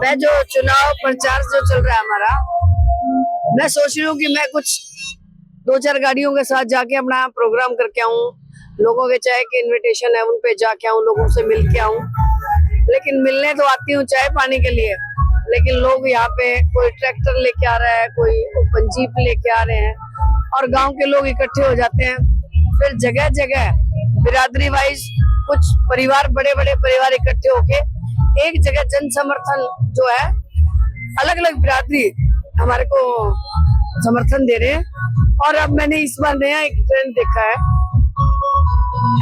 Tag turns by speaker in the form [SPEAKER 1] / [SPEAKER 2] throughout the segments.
[SPEAKER 1] मैं जो चुनाव प्रचार जो चल रहा है हमारा, मैं सोच रही हूँ कि मैं कुछ 2-4 गाड़ियों के साथ जाके अपना प्रोग्राम करके आऊँ, लोगों के चाय के इनविटेशन है उन पे जाके आऊँ, लोगों से मिल के आऊँ। लेकिन मिलने तो आती हूँ चाय पानी के लिए, लेकिन लोग यहाँ पे कोई ट्रैक्टर लेके आ रहा है, कोई ओपन जीप लेके आ रहे हैं और गांव के लोग इकट्ठे हो जाते हैं। फिर जगह जगह बिरादरी वाइज कुछ परिवार, बड़े बड़े परिवार इकट्ठे होके एक जगह जन समर्थन जो है, अलग अलग बिरादरी हमारे को समर्थन दे रहे हैं। और अब मैंने इस बार नया एक ट्रेंड देखा है,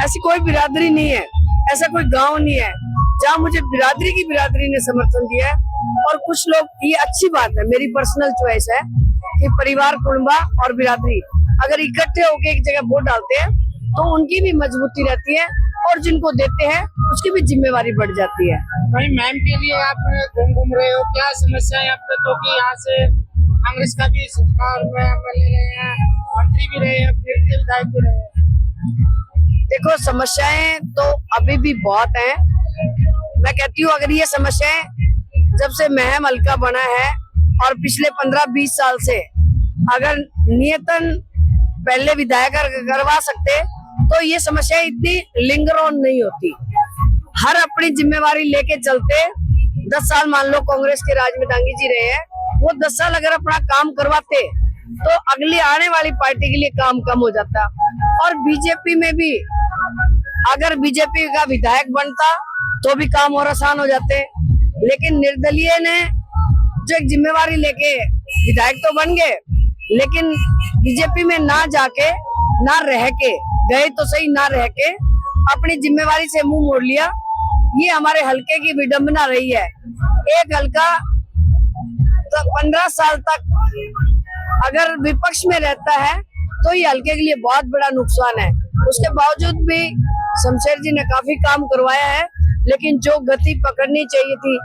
[SPEAKER 1] ऐसी कोई बिरादरी नहीं है, ऐसा कोई गांव नहीं है जहां मुझे बिरादरी ने समर्थन दिया है। और कुछ लोग, ये अच्छी बात है, मेरी पर्सनल चॉइस है कि परिवार, कुटुंबा और बिरादरी अगर इकट्ठे होकर एक जगह वोट डालते हैं तो उनकी भी मजबूती रहती है और जिनको देते हैं उसकी भी जिम्मेवारी बढ़ जाती है।
[SPEAKER 2] भाई मैम के लिए आप घूम रहे हो, क्या समस्या है आपको? तो कि यहाँ से कांग्रेस का भी सरकार में एमएलए रहे हैं, मंत्री भी रहे हैं, फिर विधायक भी रहे हैं।
[SPEAKER 1] देखो, समस्याएं तो अभी भी बहुत हैं। मैं कहती हूँ अगर ये समस्याएं जब से महम हल्का बना है और पिछले 15-20 साल से अगर नियतन पहले विधायक करवा सकते तो ये समस्या इतनी लिंगर ऑन नहीं होती। हर अपनी जिम्मेवारी लेके चलते। 10 साल मान लो कांग्रेस के राज में दांगी जी रहे हैं, वो 10 साल अगर अपना काम करवाते तो अगली आने वाली पार्टी के लिए काम कम हो जाता। और बीजेपी में भी अगर बीजेपी का विधायक बनता तो भी काम और आसान हो जाते। लेकिन निर्दलीय ने जो एक जिम्मेवारी लेके विधायक तो बन गए, लेकिन बीजेपी में ना जाके, ना रह के गए तो सही, ना रह के अपनी जिम्मेवारी से मुंह मोड़ लिया। ये हमारे हल्के की विडंबना रही है। एक हल्का तो 15 साल तक अगर विपक्ष में रहता है तो ये हल्के के लिए बहुत बड़ा नुकसान है। उसके बावजूद भी शमशेर जी ने काफी काम करवाया है, लेकिन जो गति पकड़नी चाहिए थी,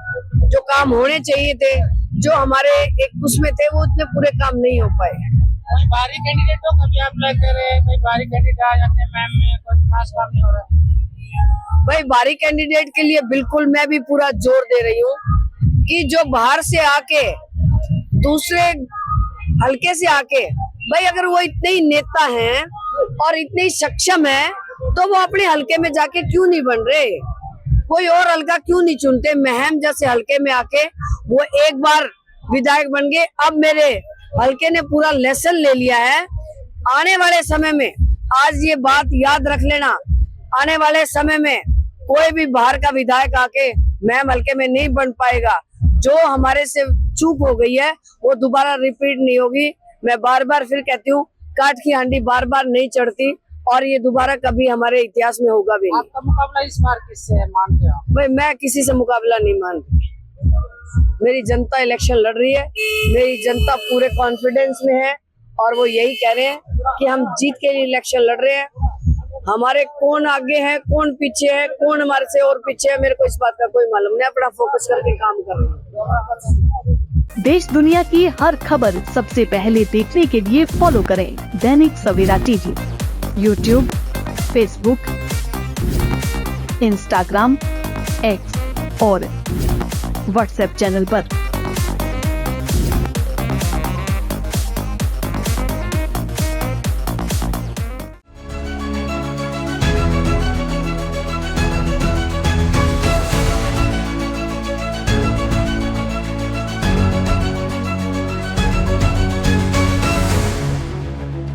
[SPEAKER 1] जो काम होने चाहिए थे, जो हमारे एक उसमें थे, वो उतने पूरे काम नहीं हो पाए।
[SPEAKER 2] कोई बाहरी कैंडिडेट हो, कभी आप लेकर कोई बाहरी कैंडिडेट आ जाते हैं मैम में, कोई खास काम नहीं हो रहा?
[SPEAKER 1] भाई बाहरी कैंडिडेट के लिए बिल्कुल मैं भी पूरा जोर दे रही हूँ कि जो बाहर से आके, दूसरे हल्के से आके, भाई अगर वो इतने ही नेता हैं और इतने ही सक्षम है तो वो अपने हल्के में जाके क्यों नहीं बन रहे? कोई और हल्का क्यों नहीं चुनते? महम जैसे हल्के में आके वो एक बार विधायक बन गए। अब मेरे हल्के ने पूरा लेसन ले लिया है। आने वाले समय में, आज ये बात याद रख लेना, आने वाले समय में कोई भी बाहर का विधायक आके महम हल्के में नहीं बन पाएगा। जो हमारे से चूक हो गई है वो दोबारा रिपीट नहीं होगी। मैं बार बार फिर कहती हूँ, काठ की हांडी बार बार नहीं चढ़ती और ये दोबारा कभी हमारे इतिहास में होगा भी नहीं।
[SPEAKER 2] आपका मुकाबला इस बार किससे है, मानते हो?
[SPEAKER 1] भाई मैं किसी से मुकाबला नहीं मानती। मेरी जनता इलेक्शन लड़ रही है, मेरी जनता पूरे कॉन्फिडेंस में है और वो यही कह रहे हैं कि हम जीत के लिए इलेक्शन लड़ रहे हैं। हमारे कौन आगे है, कौन पीछे है, कौन हमारे से और पीछे है, मेरे को इस बात का कोई मालूम नहीं। अपना फोकस करके काम कर रहे हैं।
[SPEAKER 3] देश दुनिया की हर खबर सबसे पहले देखने के लिए फॉलो करें Dainik Savera TV, YouTube, Facebook, Instagram, X और व्हाट्सएप चैनल पर।